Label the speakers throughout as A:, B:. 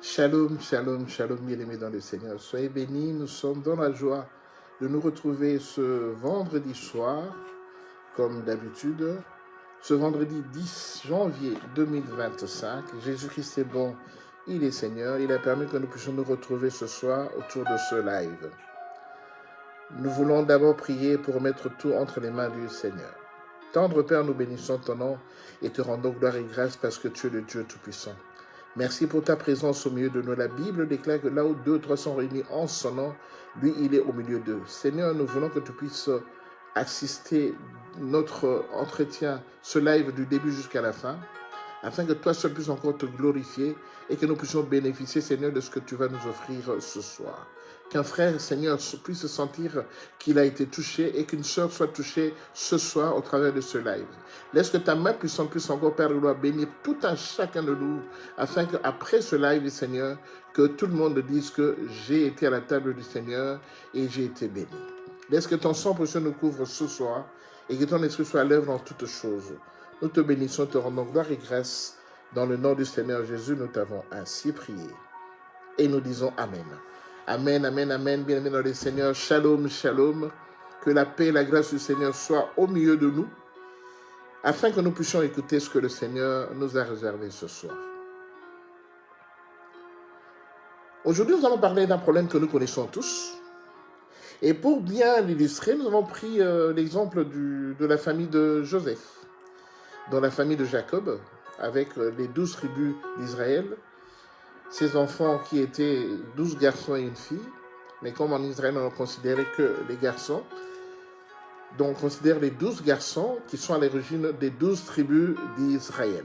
A: Shalom, shalom, shalom, bien-aimés dans le Seigneur. Soyez bénis, nous sommes dans la joie de nous retrouver ce vendredi soir, comme d'habitude. Ce vendredi 10 janvier 2025, Jésus-Christ est bon, il est Seigneur. Il a permis que nous puissions nous retrouver ce soir autour de ce live. Nous voulons d'abord prier pour mettre tout entre les mains du Seigneur. Tendre Père, nous bénissons ton nom et te rendons gloire et grâce parce que tu es le Dieu Tout-Puissant. Merci pour ta présence au milieu de nous. La Bible déclare que là où 2 ou 3 sont réunis en son nom, lui, il est au milieu d'eux. Seigneur, nous voulons que tu puisses assister notre entretien, ce live du début jusqu'à la fin, afin que toi seul puisses encore te glorifier et que nous puissions bénéficier, Seigneur, de ce que tu vas nous offrir ce soir. Qu'un frère, Seigneur, puisse sentir qu'il a été touché et qu'une sœur soit touchée ce soir au travers de ce live. Laisse que ta main puissante puisse encore, Père de gloire, bénir tout un chacun de nous, afin qu'après ce live, Seigneur, que tout le monde dise que j'ai été à la table du Seigneur et j'ai été béni. Laisse que ton sang précieux nous couvre ce soir et que ton esprit soit à l'œuvre dans toutes choses. Nous te bénissons, te rendons gloire et grâce. Dans le nom du Seigneur Jésus, nous t'avons ainsi prié. Et nous disons Amen. Amen, amen, amen. Bien-aimés dans le Seigneur, shalom, shalom. Que la paix et la grâce du Seigneur soient au milieu de nous, afin que nous puissions écouter ce que le Seigneur nous a réservé ce soir. Aujourd'hui, nous allons parler d'un problème que nous connaissons tous. Et pour bien l'illustrer, nous avons pris l'exemple de la famille de Joseph, dans la famille de Jacob, avec les 12 tribus d'Israël, ses enfants qui étaient 12 garçons et une fille, mais comme en Israël on ne considérait que les garçons, donc on considère les 12 garçons qui sont à l'origine des 12 tribus d'Israël.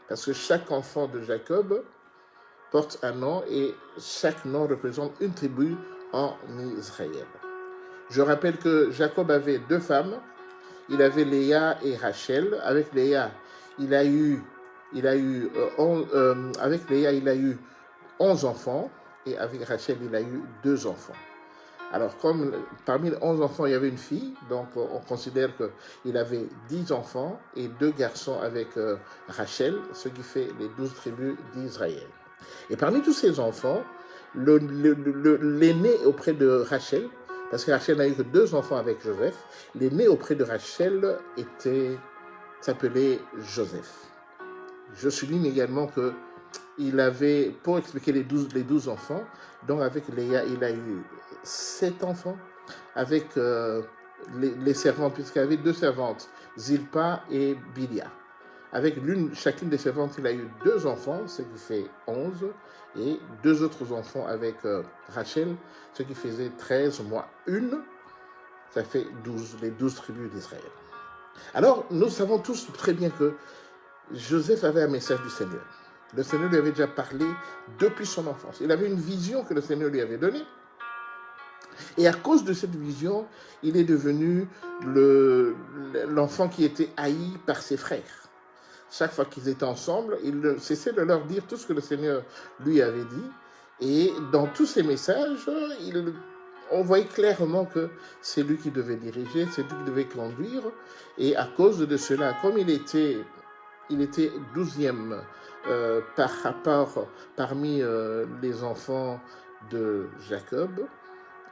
A: Parce que chaque enfant de Jacob porte un nom et chaque nom représente une tribu en Israël. Je rappelle que Jacob avait 2 femmes. Il avait Léa et Rachel. Avec Léa, il a eu 11 enfants. Et avec Rachel, il a eu 2 enfants. Alors, comme parmi les 11 enfants, il y avait une fille, donc on considère qu'il avait 10 enfants et 2 garçons avec Rachel, ce qui fait les 12 tribus d'Israël. Et parmi tous ces enfants, l'aîné auprès de Rachel, parce que Rachel n'a eu que 2 enfants avec Joseph, l'aîné auprès de Rachel s'appelait Joseph. Je souligne également qu'il avait, pour expliquer les 12 enfants, donc avec Léa, il a eu 7 enfants, avec les servantes, puisqu'il avait 2 servantes, Zilpa et Bilia. Avec chacune des servantes, il a eu 2 enfants, ce qui fait 11, et 2 autres enfants avec Rachel, ce qui faisait 13 moins 1, ça fait 12, les 12 tribus d'Israël. Alors, nous savons tous très bien que Joseph avait un message du Seigneur. Le Seigneur lui avait déjà parlé depuis son enfance. Il avait une vision que le Seigneur lui avait donnée. Et à cause de cette vision, il est devenu l'enfant qui était haï par ses frères. Chaque fois qu'ils étaient ensemble, il ne cessait de leur dire tout ce que le Seigneur lui avait dit. Et dans tous ces messages, on voyait clairement que c'est lui qui devait diriger, c'est lui qui devait conduire. Et à cause de cela, comme il était 12e parmi les enfants de Jacob,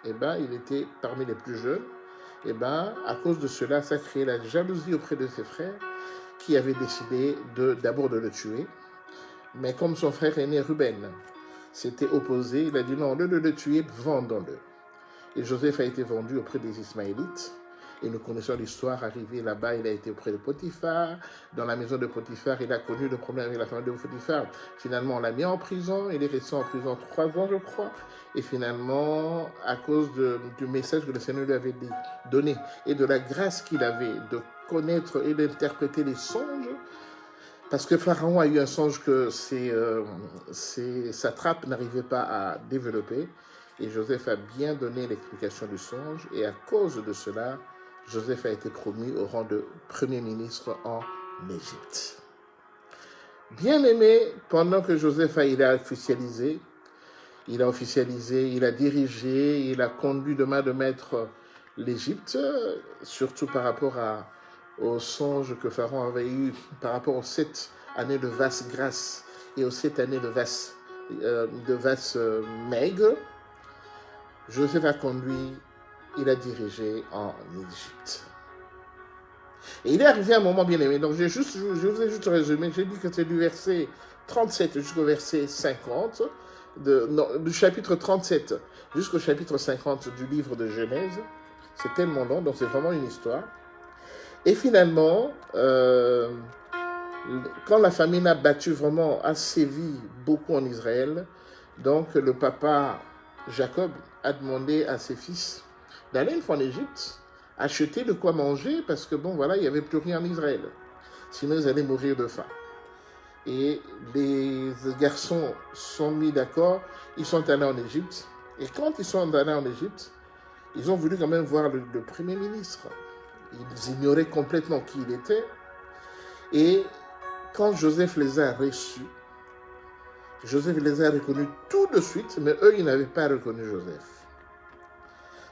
A: il était parmi les plus jeunes. À cause de cela, ça créait la jalousie auprès de ses frères, qui avait décidé d'abord de le tuer. Mais comme son frère aîné Ruben s'était opposé, il a dit non, au lieu de le tuer, vendons-le. Et Joseph a été vendu auprès des Ismaélites. Et nous connaissons l'histoire, arrivé là-bas, il a été auprès de Potiphar. Dans la maison de Potiphar, il a connu le problème avec la famille de Potiphar. Finalement, on l'a mis en prison. Il est resté en prison 3 ans, je crois. Et finalement, à cause du message que le Seigneur lui avait donné et de la grâce qu'il avait de connaître et d'interpréter les songes, parce que Pharaon a eu un songe que sa trappe n'arrivait pas à développer. Et Joseph a bien donné l'explication du songe. Et à cause de cela, Joseph a été promu au rang de premier ministre en Égypte. Bien aimé, pendant que Joseph il a officialisé, il a dirigé, il a conduit de main de maître l'Égypte, surtout par rapport au songe que Pharaon avait eu par rapport aux 7 années de vaste grâce et aux 7 années de vaste de vases maigres, Joseph a conduit, il a dirigé en Égypte. Et il est arrivé à un moment bien aimé. Donc je vous ai juste résumé. J'ai dit que c'est du verset 37 jusqu'au verset 50, du chapitre 37 jusqu'au chapitre 50 du livre de Genèse. C'est tellement long, donc c'est vraiment une histoire. Et finalement, quand la famine a battu vraiment, a sévi beaucoup en Israël, donc le papa Jacob a demandé à ses fils d'aller une fois en Égypte, acheter de quoi manger, parce que bon, voilà, il n'y avait plus rien en Israël. Sinon, ils allaient mourir de faim. Et les garçons sont mis d'accord, ils sont allés en Égypte. Et quand ils sont allés en Égypte, ils ont voulu quand même voir le Premier ministre. Ils ignoraient complètement qui il était. Et quand Joseph les a reçus, Joseph les a reconnus tout de suite, mais eux, ils n'avaient pas reconnu Joseph.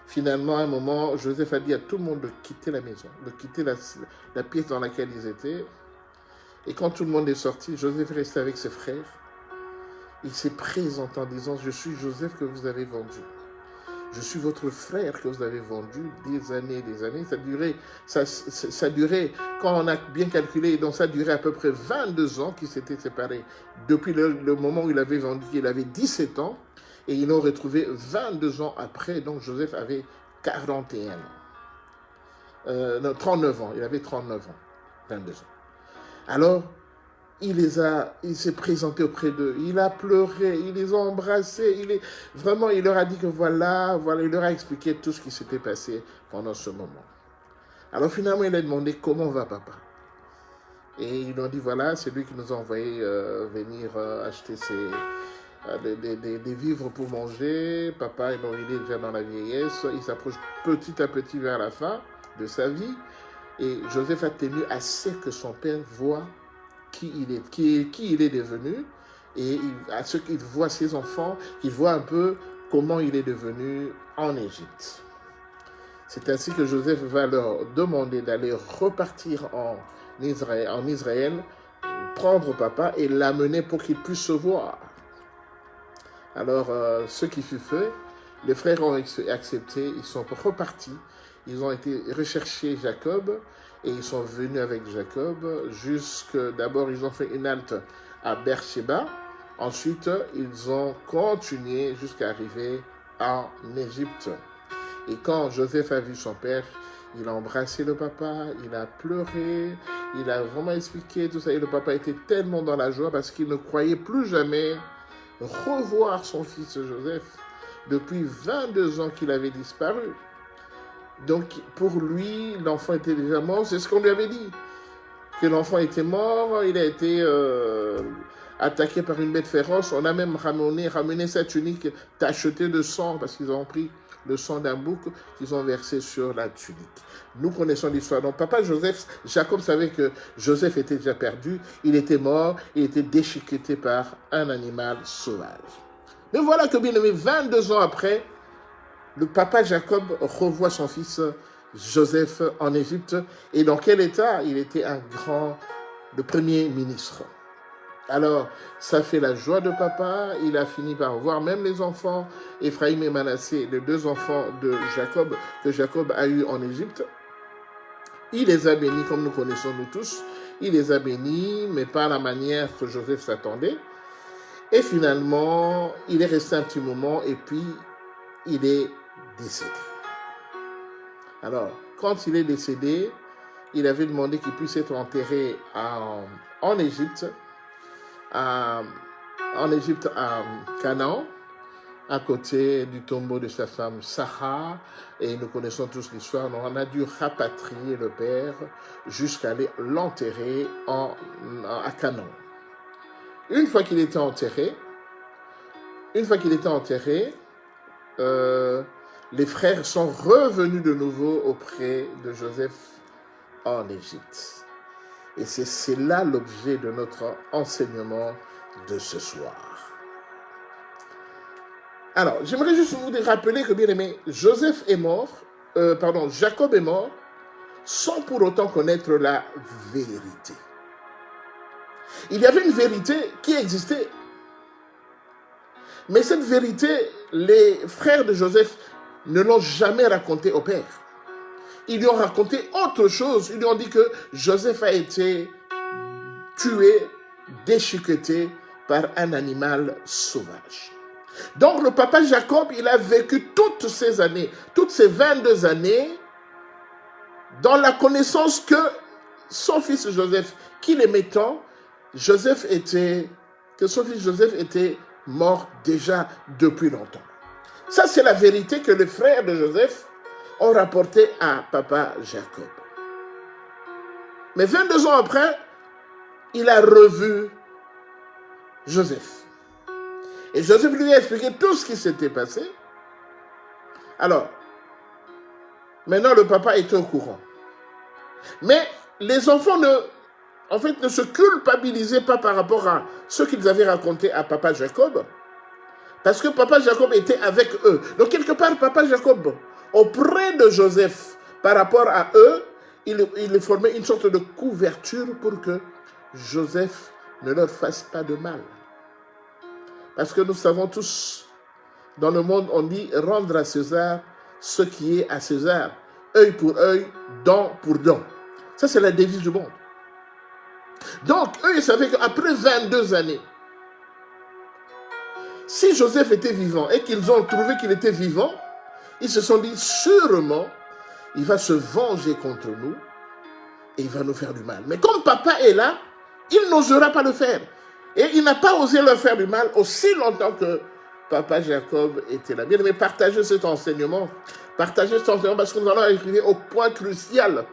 A: Finalement, à un moment, Joseph a dit à tout le monde de quitter la maison, de quitter la pièce dans laquelle ils étaient. Et quand tout le monde est sorti, Joseph est resté avec ses frères. Il s'est présenté en disant, je suis Joseph que vous avez vendu. Je suis votre frère que vous avez vendu des années et des années. Ça durait, quand on a bien calculé, donc ça durait à peu près 22 ans qu'ils s'étaient séparés. Depuis le moment où il avait vendu, il avait 17 ans. Et ils l'ont retrouvé 22 ans après. Donc Joseph avait 41 ans. Non, 39 ans. Il avait 39 ans. 22 ans. Alors, il s'est présenté auprès d'eux, il a pleuré, il les a embrassés, vraiment, il leur a dit que voilà, il leur a expliqué tout ce qui s'était passé pendant ce moment. Alors finalement, il a demandé comment va papa. Et ils lui ont dit voilà, c'est lui qui nous a envoyé venir acheter des vivres pour manger. Papa, il est déjà dans la vieillesse, il s'approche petit à petit vers la fin de sa vie. Et Joseph a tenu à ce que son père voit qui il est devenu, et à ce qu'il voit ses enfants, qu'il voit un peu comment il est devenu en Égypte. C'est ainsi que Joseph va leur demander d'aller repartir en Israël, prendre papa et l'amener pour qu'il puisse se voir. Alors, ce qui fut fait, les frères ont accepté, ils sont repartis, ils ont été rechercher Jacob, et ils sont venus avec Jacob d'abord ils ont fait une halte à Beersheba, ensuite ils ont continué jusqu'à arriver en Égypte. Et quand Joseph a vu son père, il a embrassé le papa, il a pleuré, il a vraiment expliqué tout ça, et le papa était tellement dans la joie parce qu'il ne croyait plus jamais revoir son fils Joseph depuis 22 ans qu'il avait disparu. Donc, pour lui, l'enfant était déjà mort. C'est ce qu'on lui avait dit. Que l'enfant était mort. Il a été attaqué par une bête féroce. On a même ramené sa tunique tachetée de sang parce qu'ils ont pris le sang d'un bouc qu'ils ont versé sur la tunique. Nous connaissons l'histoire. Donc, papa Jacob savait que Joseph était déjà perdu. Il était mort. Il était déchiqueté par un animal sauvage. Mais voilà que bien aimé, 22 ans après, le papa Jacob revoit son fils Joseph en Égypte. Et dans quel état? Il était le premier ministre. Alors, ça fait la joie de papa. Il a fini par voir même les enfants, Ephraïm et Manassé, les deux enfants de Jacob, que Jacob a eu en Égypte. Il les a bénis, comme nous connaissons nous tous. Il les a bénis, mais pas à la manière que Joseph s'attendait. Et finalement, il est resté un petit moment et puis il est décédé. Alors, quand il est décédé, il avait demandé qu'il puisse être enterré en Égypte, à Canaan, à côté du tombeau de sa femme Sarah, et nous connaissons tous l'histoire. Donc on a dû rapatrier le père jusqu'à aller l'enterrer à Canaan. Une fois qu'il était enterré, les frères sont revenus de nouveau auprès de Joseph en Égypte. Et c'est là l'objet de notre enseignement de ce soir. Alors, j'aimerais juste vous rappeler que, bien aimé, Jacob est mort sans pour autant connaître la vérité. Il y avait une vérité qui existait. Mais cette vérité, les frères de Joseph ne l'ont jamais raconté au père. Ils lui ont raconté autre chose. Ils lui ont dit que Joseph a été tué, déchiqueté par un animal sauvage. Donc le papa Jacob, il a vécu toutes ces années, toutes ces 22 années, dans la connaissance que son fils Joseph, qu'il aimait tant, que son fils Joseph était mort déjà depuis longtemps. Ça, c'est la vérité que les frères de Joseph ont rapporté à papa Jacob. Mais 22 ans après, il a revu Joseph. Et Joseph lui a expliqué tout ce qui s'était passé. Alors, maintenant le papa était au courant. Mais les enfants ne se culpabilisaient pas par rapport à ce qu'ils avaient raconté à papa Jacob. Parce que papa Jacob était avec eux. Donc quelque part, papa Jacob, auprès de Joseph, par rapport à eux, il formait une sorte de couverture pour que Joseph ne leur fasse pas de mal. Parce que nous savons tous, dans le monde, on dit rendre à César ce qui est à César. Œil pour œil, dent pour dent. Ça, c'est la devise du monde. Donc, eux, ils savaient qu'après 22 années, si Joseph était vivant et qu'ils ont trouvé qu'il était vivant, ils se sont dit, sûrement, il va se venger contre nous et il va nous faire du mal. Mais comme papa est là, il n'osera pas le faire. Et il n'a pas osé leur faire du mal aussi longtemps que papa Jacob était là. Bien aimé, partagez cet enseignement. Partagez cet enseignement parce que nous allons arriver au point crucial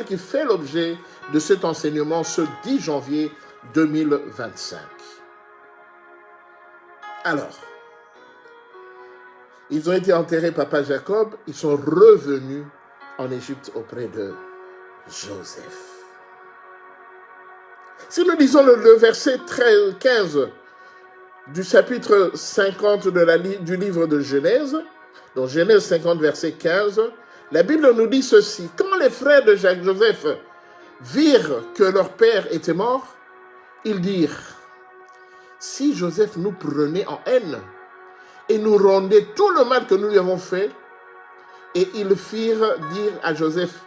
A: qui fait l'objet de cet enseignement ce 10 janvier 2025. Alors, ils ont été enterrés, papa Jacob, ils sont revenus en Égypte auprès de Joseph. Si nous lisons le verset 15 du chapitre 50 du livre de Genèse, donc Genèse 50, verset 15, la Bible nous dit ceci. Quand les frères de Joseph virent que leur père était mort, ils dirent, si Joseph nous prenait en haine et nous rendait tout le mal que nous lui avons fait, et ils firent dire à Joseph,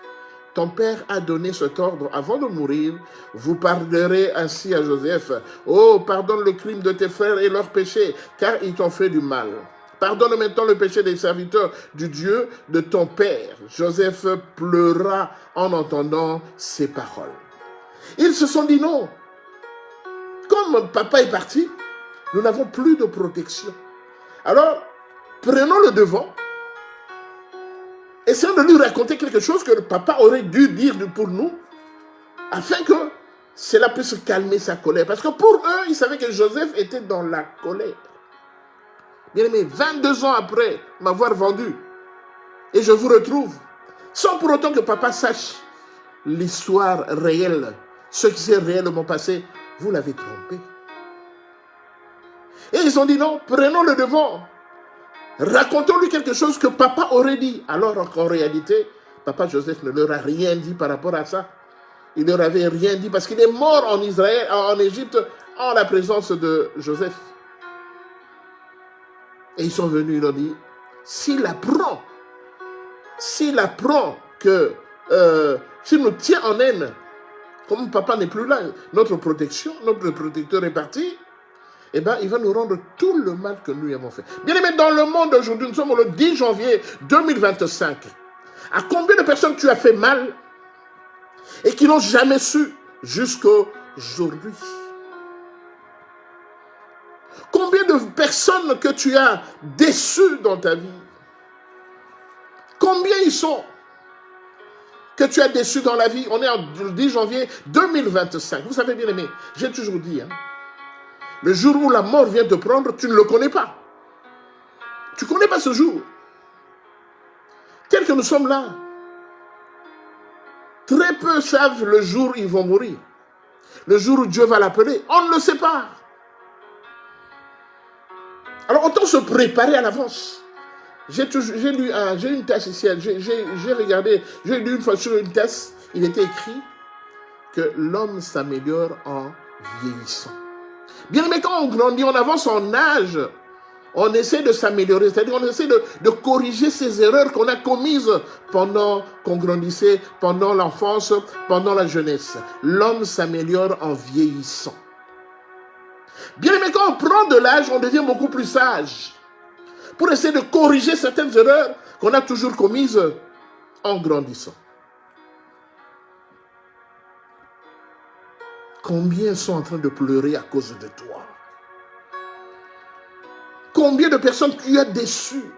A: ton père a donné cet ordre avant de mourir, vous parlerez ainsi à Joseph, oh, pardonne le crime de tes frères et leurs péchés, car ils t'ont fait du mal. Pardonne maintenant le péché des serviteurs du Dieu de ton père. Joseph pleura en entendant ces paroles. Ils se sont dit non. Comme papa est parti, nous n'avons plus de protection. Alors, prenons le devant. Essayons de lui raconter quelque chose que le papa aurait dû dire pour nous, afin que cela puisse calmer sa colère. Parce que pour eux, ils savaient que Joseph était dans la colère. Bien aimé, 22 ans après m'avoir vendu, et je vous retrouve, sans pour autant que papa sache l'histoire réelle, ce qui s'est réellement passé, vous l'avez trompé. Et ils ont dit non, prenons le devant. Racontons-lui quelque chose que papa aurait dit. Alors qu'en réalité, papa Joseph ne leur a rien dit par rapport à ça. Il ne leur avait rien dit parce qu'il est mort en Israël, en Égypte, en la présence de Joseph. Et ils sont venus, ils ont dit, s'il apprend que, s'il nous tient en haine, comme papa n'est plus là, notre protecteur est parti, eh bien, il va nous rendre tout le mal que nous lui avons fait. Bien aimé, dans le monde aujourd'hui, nous sommes le 10 janvier 2025. À combien de personnes tu as fait mal et qui n'ont jamais su jusqu'aujourd'hui? Combien de personnes que tu as déçues dans ta vie? Combien ils sont que tu as déçus dans la vie? On est le 10 janvier 2025. Vous savez bien aimé, j'ai toujours dit, le jour où la mort vient te prendre, tu ne le connais pas. Tu ne connais pas ce jour. Tel que nous sommes là, très peu savent le jour où ils vont mourir. Le jour où Dieu va l'appeler, on ne le sait pas. Alors autant se préparer à l'avance. J'ai une thèse ici, j'ai regardé, j'ai lu une fois sur une thèse, il était écrit que l'homme s'améliore en vieillissant. Bien aimé, quand on grandit, on avance en âge, on essaie de s'améliorer, c'est-à-dire on essaie de corriger ces erreurs qu'on a commises pendant qu'on grandissait, pendant l'enfance, pendant la jeunesse. L'homme s'améliore en vieillissant. Bien aimé, quand on prend de l'âge, on devient beaucoup plus sage pour essayer de corriger certaines erreurs qu'on a toujours commises en grandissant. Combien sont en train de pleurer à cause de toi? Combien de personnes tu as déçues?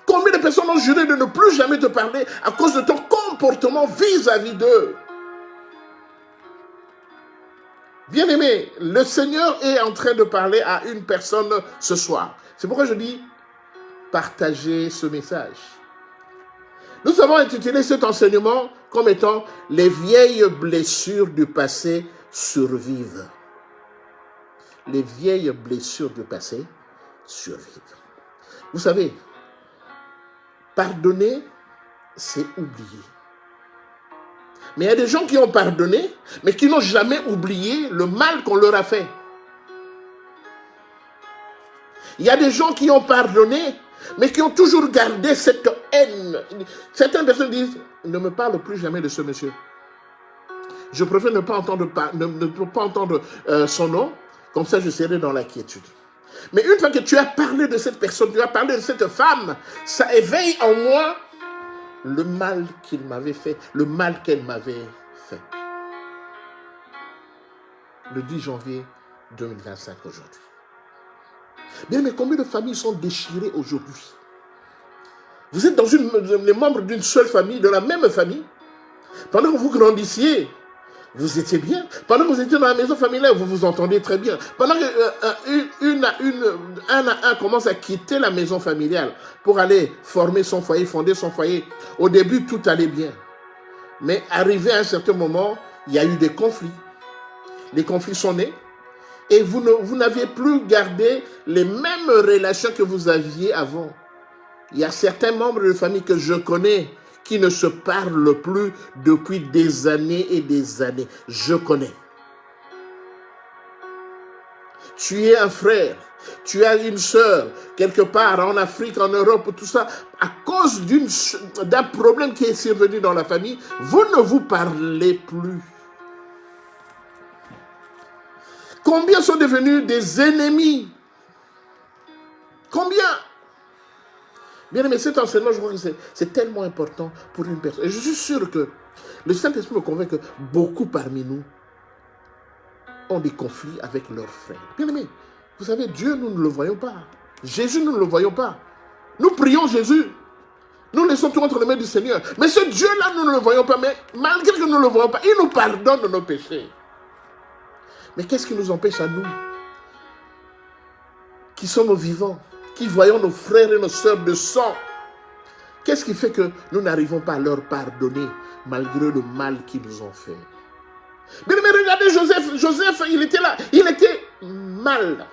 A: Combien de personnes ont juré de ne plus jamais te parler à cause de ton comportement vis-à-vis d'eux? Bien-aimé, le Seigneur est en train de parler à une personne ce soir. C'est pourquoi je dis, partagez ce message. Nous avons intitulé cet enseignement comme étant « Les vieilles blessures du passé survivent ». Les vieilles blessures du passé survivent. Vous savez, pardonner, c'est oublier. Mais il y a des gens qui ont pardonné, mais qui n'ont jamais oublié le mal qu'on leur a fait. Il y a des gens qui ont pardonné, mais qui ont toujours gardé cette haine. Certaines personnes disent, ne me parle plus jamais de ce monsieur. Je préfère ne pas entendre son nom, comme ça je serai dans l'inquiétude. Mais une fois que tu as parlé de cette personne, tu as parlé de cette femme, ça éveille en moi le mal qu'il m'avait fait, le mal qu'elle m'avait fait. Le 10 janvier 2025 aujourd'hui. Bien, mais combien de familles sont déchirées aujourd'hui? Vous êtes les membres d'une seule famille, de la même famille. Pendant que vous grandissiez, vous étiez bien. Pendant que vous étiez dans la maison familiale, vous vous entendez très bien. Pendant que un à un commence à quitter la maison familiale pour aller former son foyer, fonder son foyer, au début, tout allait bien. Mais arrivé à un certain moment, il y a eu des conflits. Les conflits sont nés. Et vous n'aviez plus gardé les mêmes relations que vous aviez avant. Il y a certains membres de famille que je connais qui ne se parlent plus depuis des années et des années. Je connais. Tu es un frère, tu as une sœur, quelque part en Afrique, en Europe, tout ça, à cause d'un problème qui est survenu dans la famille, vous ne vous parlez plus. Combien sont devenus des ennemis? Combien? Bien aimé, cet enseignement, je crois que c'est tellement important pour une personne. Et je suis sûr que le Saint-Esprit me convainc que beaucoup parmi nous ont des conflits avec leurs frères. Bien aimé, vous savez, Dieu, nous ne le voyons pas. Jésus, nous ne le voyons pas. Nous prions Jésus. Nous laissons tout entre les mains du Seigneur. Mais ce Dieu-là, nous ne le voyons pas. Mais malgré que nous ne le voyons pas, il nous pardonne de nos péchés. Mais qu'est-ce qui nous empêche à nous, qui sommes vivants, qui voyons nos frères et nos sœurs de sang, qu'est-ce qui fait que nous n'arrivons pas à leur pardonner malgré le mal qu'ils nous ont fait? Mais regardez Joseph. Joseph, il était là. Il était mal.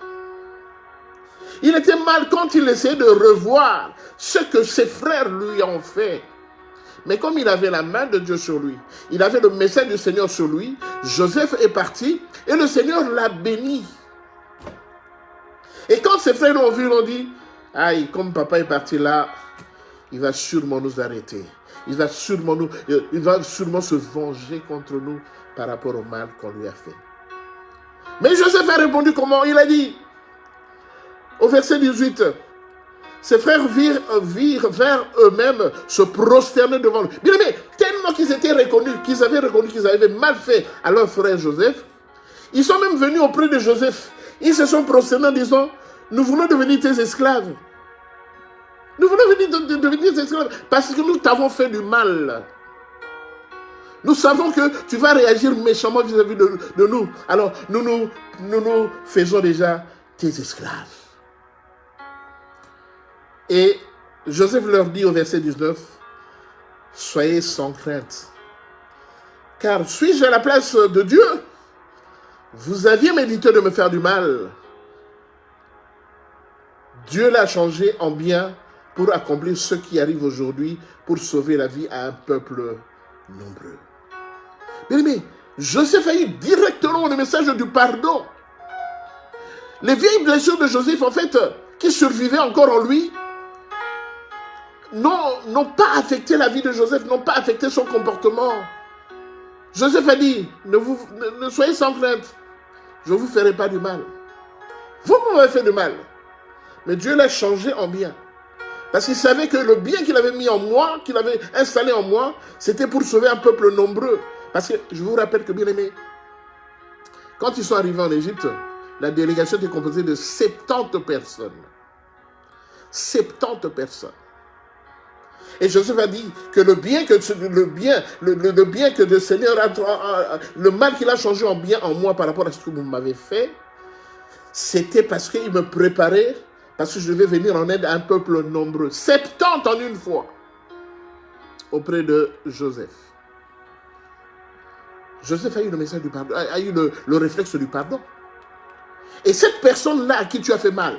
A: Il était mal quand il essayait de revoir ce que ses frères lui ont fait. Mais comme il avait la main de Dieu sur lui, il avait le message du Seigneur sur lui, Joseph est parti et le Seigneur l'a béni. Et quand ses frères l'ont vu, ils l'ont dit, aïe, comme papa est parti là, il va sûrement nous arrêter. Il va sûrement se venger contre nous par rapport au mal qu'on lui a fait. Mais Joseph a répondu comment? Il a dit, au verset 18, ses frères virent vers eux-mêmes se prosterner devant lui. Bien aimé, tellement qu'ils étaient reconnus, qu'ils avaient mal fait à leur frère Joseph, ils sont même venus auprès de Joseph. Ils se sont prosternés en disant, nous voulons devenir tes esclaves. Nous voulons devenir tes esclaves parce que nous t'avons fait du mal. Nous savons que tu vas réagir méchamment vis-à-vis de nous. Alors, nous faisons déjà tes esclaves. Et Joseph leur dit au verset 19, soyez sans crainte. Car suis-je à la place de Dieu? Vous aviez médité de me faire du mal. Dieu l'a changé en bien pour accomplir ce qui arrive aujourd'hui, pour sauver la vie à un peuple nombreux. Bien aimé, Joseph a eu directement le message du pardon. Les vieilles blessures de Joseph, en fait, qui survivaient encore en lui, n'ont pas affecté la vie de Joseph, n'ont pas affecté son comportement. Joseph a dit, ne soyez sans crainte, je ne vous ferai pas du mal. Vous m'avez fait du mal. Mais Dieu l'a changé en bien. Parce qu'il savait que le bien qu'il avait mis en moi, qu'il avait installé en moi, c'était pour sauver un peuple nombreux. Parce que je vous rappelle que, bien aimé, quand ils sont arrivés en Égypte, la délégation était composée de 70 personnes. 70 personnes. Et Joseph a dit que le Seigneur le mal qu'il a changé en bien en moi par rapport à ce que vous m'avez fait, c'était parce qu'il me préparait, parce que je devais venir en aide à un peuple nombreux. 70 en une fois, auprès de Joseph. Joseph a eu le message du pardon, a eu le réflexe du pardon. Et cette personne-là à qui tu as fait mal,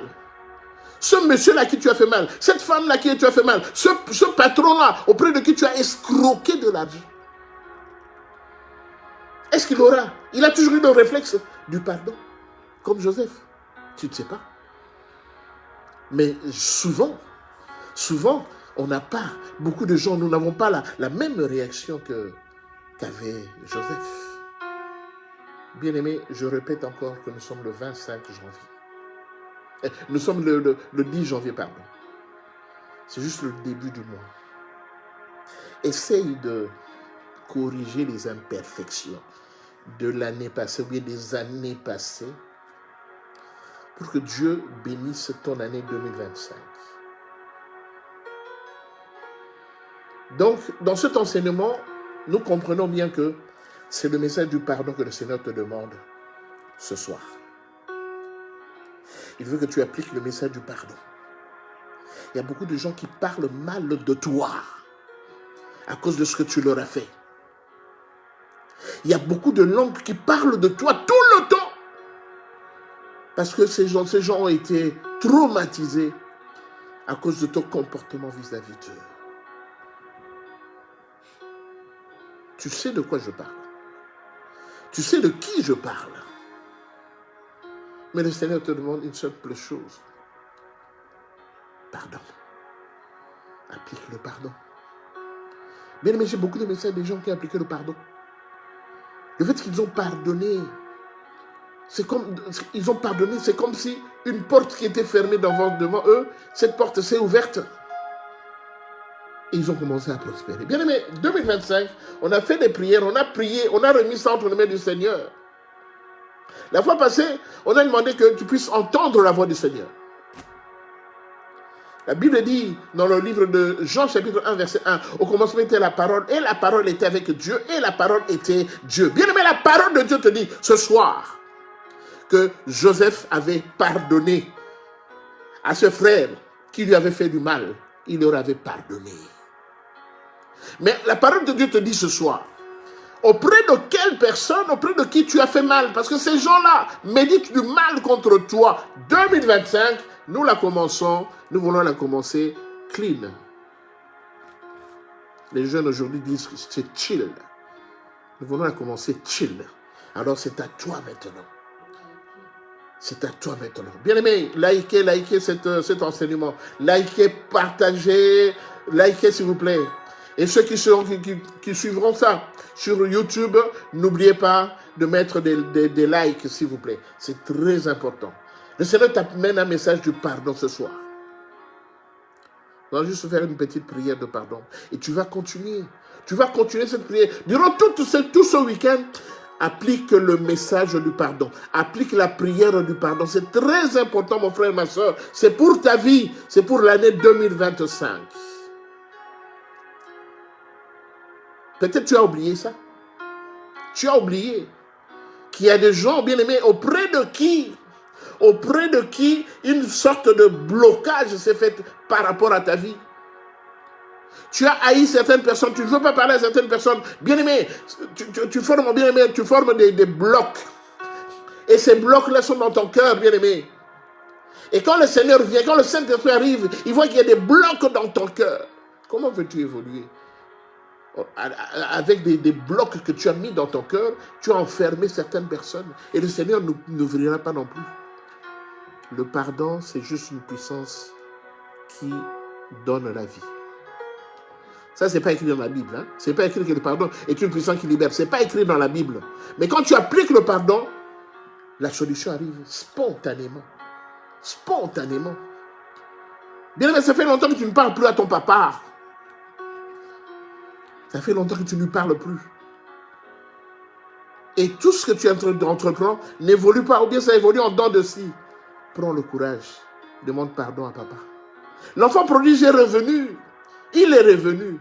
A: ce monsieur-là à qui tu as fait mal, cette femme-là à qui tu as fait mal, ce patron-là auprès de qui tu as escroqué de l'argent, est-ce qu'il aura? Il a toujours eu le réflexe du pardon, comme Joseph. Tu ne sais pas. Mais souvent, on n'a pas, beaucoup de gens, nous n'avons pas la même réaction qu'avait Joseph. Bien-aimé, je répète encore que nous sommes le 25 janvier. Nous sommes le 10 janvier, pardon. C'est juste le début du mois. Essaye de corriger les imperfections de l'année passée ou bien des années passées pour que Dieu bénisse ton année 2025. Donc, dans cet enseignement, nous comprenons bien que c'est le message du pardon que le Seigneur te demande ce soir. Il veut que tu appliques le message du pardon. Il y a beaucoup de gens qui parlent mal de toi à cause de ce que tu leur as fait. Il y a beaucoup de langues qui parlent de toi tout le temps parce que ces gens ont été traumatisés à cause de ton comportement vis-à-vis d'eux. Tu sais de quoi je parle. Tu sais de qui je parle. Mais le Seigneur te demande une seule chose. Pardon. Applique le pardon. Bien aimé, j'ai beaucoup de messages des gens qui ont appliqué le pardon. Le fait qu'ils ont pardonné, c'est comme si une porte qui était fermée devant eux, cette porte s'est ouverte. Et ils ont commencé à prospérer. Bien aimé, 2025, on a fait des prières, on a prié, on a remis ça entre les mains du Seigneur. La fois passée, on a demandé que tu puisses entendre la voix du Seigneur. La Bible dit dans le livre de Jean chapitre 1 verset 1, au commencement était la parole, et la parole était avec Dieu, et la parole était Dieu. Bien aimé, la parole de Dieu te dit ce soir que Joseph avait pardonné à ce frère qui lui avait fait du mal. Il leur avait pardonné. Mais la parole de Dieu te dit ce soir, auprès de quelle personne, auprès de qui tu as fait mal, parce que ces gens-là méditent du mal contre toi. 2025, nous voulons la commencer clean. Les jeunes aujourd'hui disent que c'est chill. Nous voulons la commencer chill. Alors c'est à toi maintenant. C'est à toi maintenant. Bien aimé, likez cet enseignement. Likez, partagez, likez s'il vous plaît. Et ceux qui suivront ça sur YouTube, n'oubliez pas de mettre des likes s'il vous plaît. C'est très important. Le Seigneur t'amène un message du pardon ce soir. On va juste faire une petite prière de pardon. Et tu vas continuer. Tu vas continuer cette prière. Durant tout ce week-end, applique le message du pardon. Applique la prière du pardon. C'est très important, mon frère, ma soeur. C'est pour ta vie. C'est pour l'année 2025. Peut-être tu as oublié ça. Tu as oublié qu'il y a des gens, bien aimés, auprès de qui une sorte de blocage s'est fait par rapport à ta vie. Tu as haï certaines personnes, tu ne veux pas parler à certaines personnes. Bien aimé, tu formes des blocs. Et ces blocs-là sont dans ton cœur, bien aimé. Et quand le Seigneur vient, quand le Saint-Esprit arrive, il voit qu'il y a des blocs dans ton cœur. Comment veux-tu évoluer? Avec des blocs que tu as mis dans ton cœur, tu as enfermé certaines personnes. Et le Seigneur n'ouvrira pas non plus. Le pardon, c'est juste une puissance qui donne la vie. Ça, ce n'est pas écrit dans la Bible. Hein? Ce n'est pas écrit que le pardon est une puissance qui libère. Ce n'est pas écrit dans la Bible. Mais quand tu appliques le pardon, la solution arrive spontanément. Spontanément. Bien aimé, ça fait longtemps que tu ne parles plus à ton papa. Ça fait longtemps que tu ne lui parles plus. Et tout ce que tu entreprends n'évolue pas, ou bien ça évolue en dents de scie. Prends le courage. Demande pardon à papa. L'enfant prodige est revenu. Il est revenu.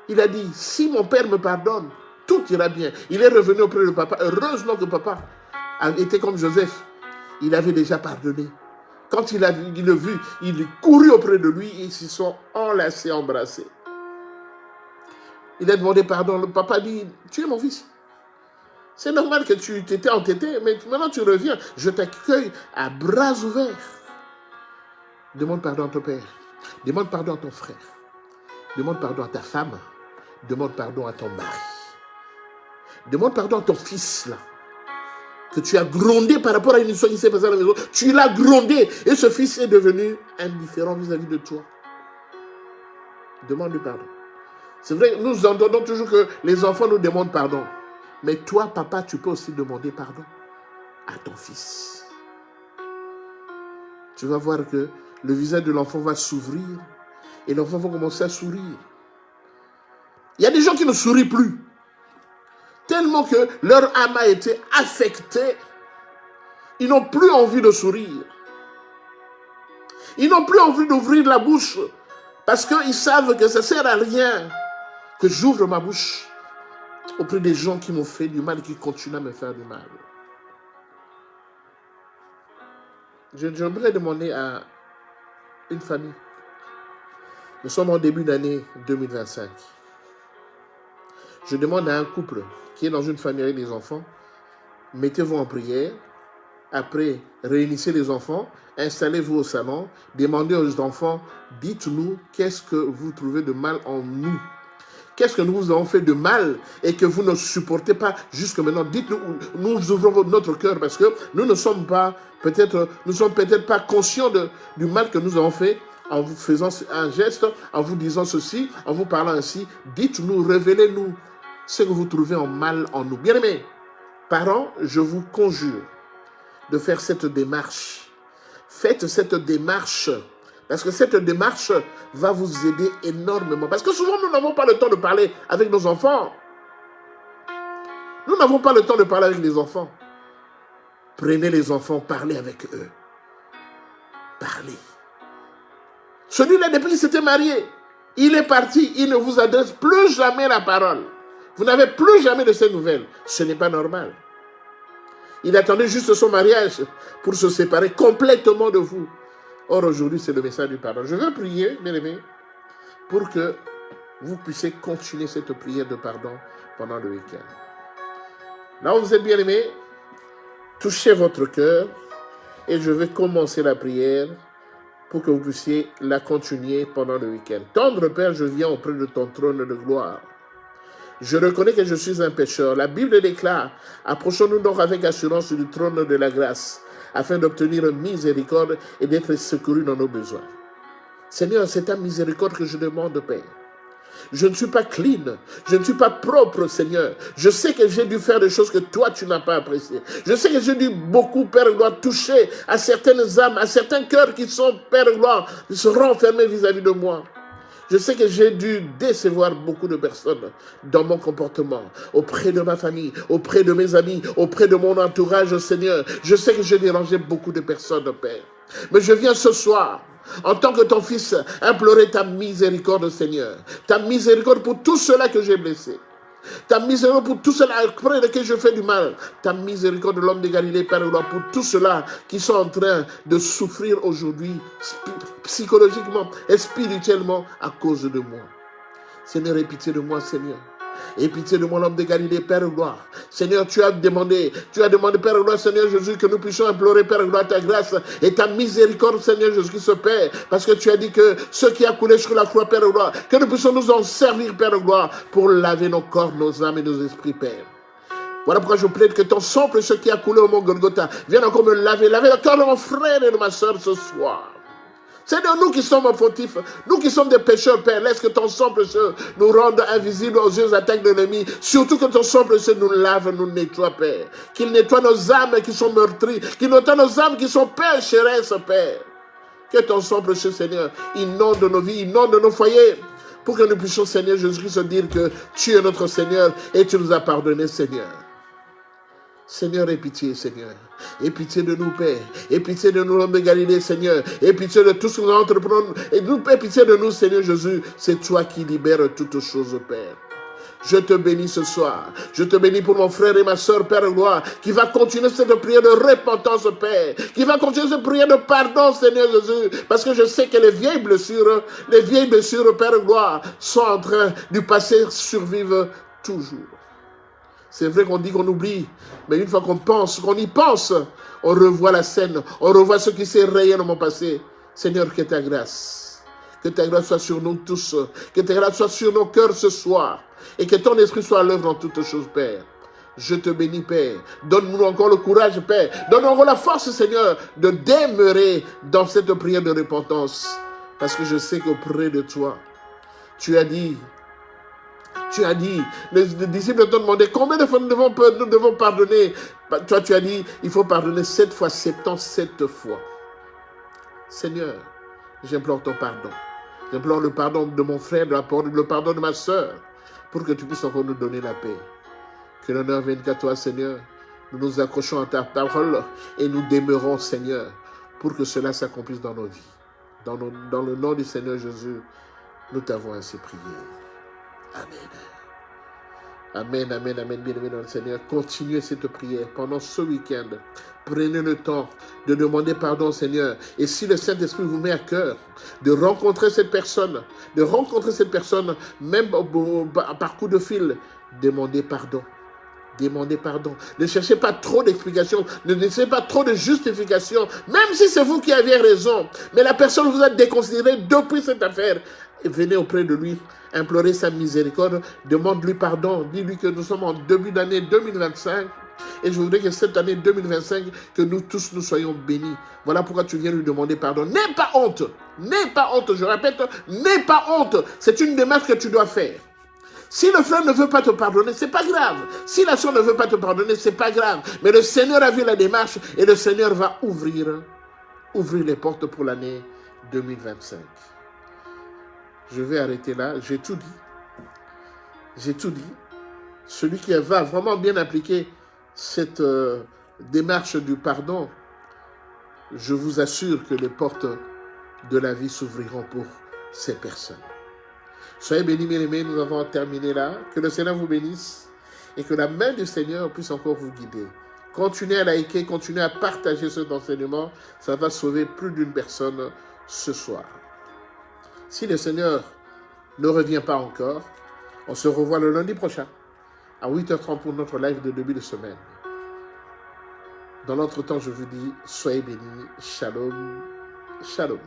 A: Il a dit, si mon père me pardonne, tout ira bien. Il est revenu auprès de papa. Heureusement que papa était comme Joseph. Il avait déjà pardonné. Quand il l'a vu, il est couru auprès de lui et ils se sont enlacés, embrassés. Il a demandé pardon. Le papa dit, tu es mon fils. C'est normal que tu t'étais entêté, mais maintenant tu reviens. Je t'accueille à bras ouverts. Demande pardon à ton père. Demande pardon à ton frère. Demande pardon à ta femme. Demande pardon à ton mari. Demande pardon à ton fils, là. Que tu as grondé par rapport à une histoire qui s'est passée à la maison. Tu l'as grondé. Et ce fils est devenu indifférent vis-à-vis de toi. Demande-lui pardon. C'est vrai, nous entendons toujours que les enfants nous demandent pardon. Mais toi, papa, tu peux aussi demander pardon à ton fils. Tu vas voir que le visage de l'enfant va s'ouvrir et l'enfant va commencer à sourire. Il y a des gens qui ne sourient plus. Tellement que leur âme a été affectée. Ils n'ont plus envie de sourire. Ils n'ont plus envie d'ouvrir la bouche. Parce qu'ils savent que ça ne sert à rien que j'ouvre ma bouche auprès des gens qui m'ont fait du mal et qui continuent à me faire du mal. J'aimerais demander à une famille. Nous sommes en début d'année 2025. Je demande à un couple qui est dans une famille avec des enfants, mettez-vous en prière, après réunissez les enfants, installez-vous au salon, demandez aux enfants, dites-nous qu'est-ce que vous trouvez de mal en nous. Qu'est-ce que nous vous avons fait de mal et que vous ne supportez pas jusque maintenant? Dites-nous, nous ouvrons notre cœur parce que nous ne sommes pas, peut-être pas conscients du mal que nous avons fait en vous faisant un geste, en vous disant ceci, en vous parlant ainsi. Dites-nous, révélez-nous ce que vous trouvez en mal en nous. Bien-aimés, parents, je vous conjure de faire cette démarche. Faites cette démarche. Parce que cette démarche va vous aider énormément. Parce que souvent, nous n'avons pas le temps de parler avec nos enfants. Nous n'avons pas le temps de parler avec les enfants. Prenez les enfants, parlez avec eux. Parlez. Celui-là, depuis qu'il s'était marié, il est parti, il ne vous adresse plus jamais la parole. Vous n'avez plus jamais de ces nouvelles. Ce n'est pas normal. Il attendait juste son mariage pour se séparer complètement de vous. Or, aujourd'hui, c'est le message du pardon. Je veux prier, bien aimés, pour que vous puissiez continuer cette prière de pardon pendant le week-end. Là où vous êtes bien aimés, touchez votre cœur et je vais commencer la prière pour que vous puissiez la continuer pendant le week-end. Tendre Père, je viens auprès de ton trône de gloire. Je reconnais que je suis un pécheur. La Bible déclare, approchons-nous donc avec assurance du trône de la grâce, afin d'obtenir miséricorde et d'être secourus dans nos besoins. Seigneur, c'est ta miséricorde que je demande, Père. Je ne suis pas clean, je ne suis pas propre, Seigneur. Je sais que j'ai dû faire des choses que toi, tu n'as pas appréciées. Je sais que j'ai dû beaucoup, Père gloire, toucher à certaines âmes, à certains cœurs qui sont, Père gloire, qui se renfermés vis-à-vis de moi. Je sais que j'ai dû décevoir beaucoup de personnes dans mon comportement, auprès de ma famille, auprès de mes amis, auprès de mon entourage, Seigneur. Je sais que j'ai dérangé beaucoup de personnes, Père. Mais je viens ce soir, en tant que ton fils, implorer ta miséricorde, Seigneur. Ta miséricorde pour tout cela que j'ai blessé. Ta miséricorde pour tout cela auprès de qui je fais du mal. Ta miséricorde de l'homme de Galilée, Père, pour tout cela qui sont en train de souffrir aujourd'hui psychologiquement et spirituellement à cause de moi. Seigneur, aie pitié de moi, Seigneur. Aie pitié de moi, l'homme de Galilée, Père gloire. Seigneur, tu as demandé, Père gloire, Seigneur Jésus, que nous puissions implorer, Père gloire, ta grâce et ta miséricorde, Seigneur Jésus, qui se paie. Parce que tu as dit que ce qui a coulé sur la croix, Père gloire, que nous puissions nous en servir, Père gloire, pour laver nos corps, nos âmes et nos esprits, Père. Voilà pourquoi je plaide que ton sang précieux qui a coulé au mont Golgotha vienne encore me laver le cœur de mon frère et de ma soeur ce soir. Seigneur, nous qui sommes fautifs, nous qui sommes des pécheurs, Père, laisse que ton sang précieux nous rende invisibles aux yeux attaques de l'ennemi. Surtout que ton sang précieux nous lave, nous nettoie, Père. Qu'il nettoie nos âmes qui sont meurtries, qu'il nettoie nos âmes qui sont pécheresses, Père. Que ton sang précieux, Seigneur, inonde nos vies, inonde nos foyers, pour que nous puissions, Seigneur Jésus-Christ, dire que tu es notre Seigneur et tu nous as pardonné, Seigneur. Seigneur, aie pitié, Seigneur. Aie pitié de nous, Père. Aie pitié de nous, l'homme de Galilée, Seigneur. Aie pitié de tout ce que nous entreprenons. Et nous, aie pitié de nous, Seigneur Jésus. C'est toi qui libères toutes choses, Père. Je te bénis ce soir. Je te bénis pour mon frère et ma soeur, Père gloire, qui va continuer cette prière de repentance, Père. Qui va continuer cette prière de pardon, Seigneur Jésus. Parce que je sais que les vieilles blessures, Père gloire, sont en train du passé survivre toujours. C'est vrai qu'on dit qu'on oublie, mais une fois qu'on y pense, on revoit la scène, on revoit ce qui s'est réellement passé. Seigneur, que ta grâce soit sur nous tous, que ta grâce soit sur nos cœurs ce soir, et que ton esprit soit à l'œuvre dans toutes choses, Père. Je te bénis, Père. Donne-nous encore le courage, Père. Donne-nous encore la force, Seigneur, de demeurer dans cette prière de repentance, parce que je sais qu'auprès de toi, tu as dit, les disciples t'ont demandé combien de fois nous devons pardonner. Toi, tu as dit, il faut pardonner 7 fois, 77 fois. Seigneur, j'implore ton pardon. J'implore le pardon de mon frère, le pardon de ma soeur, pour que tu puisses encore nous donner la paix. Que l'honneur vienne qu'à toi, Seigneur. Nous nous accrochons à ta parole et nous demeurons, Seigneur, pour que cela s'accomplisse dans nos vies. Dans le nom du Seigneur Jésus, nous t'avons ainsi prié. Amen. Amen, amen, amen, bien-aimé dans le Seigneur. Continuez cette prière pendant ce week-end. Prenez le temps de demander pardon, Seigneur. Et si le Saint-Esprit vous met à cœur de rencontrer cette personne, même par coup de fil, demandez pardon. Demandez pardon. Ne cherchez pas trop d'explications. Ne cherchez pas trop de justifications. Même si c'est vous qui aviez raison. Mais la personne vous a déconsidéré depuis cette affaire. Et venez auprès de lui, implorer sa miséricorde. Demande-lui pardon. Dis-lui que nous sommes en début d'année 2025. Et je voudrais que cette année 2025, que nous tous nous soyons bénis. Voilà pourquoi tu viens lui demander pardon. N'aie pas honte. N'aie pas honte. Je répète, n'aie pas honte. C'est une démarche que tu dois faire. Si le frère ne veut pas te pardonner, c'est pas grave. Si la soeur ne veut pas te pardonner, c'est pas grave. Mais le Seigneur a vu la démarche et le Seigneur va ouvrir les portes pour l'année 2025. Je vais arrêter là. J'ai tout dit. Celui qui va vraiment bien appliquer cette démarche du pardon, je vous assure que les portes de la vie s'ouvriront pour ces personnes. Soyez bénis, mes amis, nous avons terminé là. Que le Seigneur vous bénisse et que la main du Seigneur puisse encore vous guider. Continuez à liker, continuez à partager cet enseignement. Ça va sauver plus d'une personne ce soir. Si le Seigneur ne revient pas encore, on se revoit le lundi prochain à 8h30 pour notre live de début de semaine. Dans l'entretemps, je vous dis, soyez bénis. Shalom, shalom.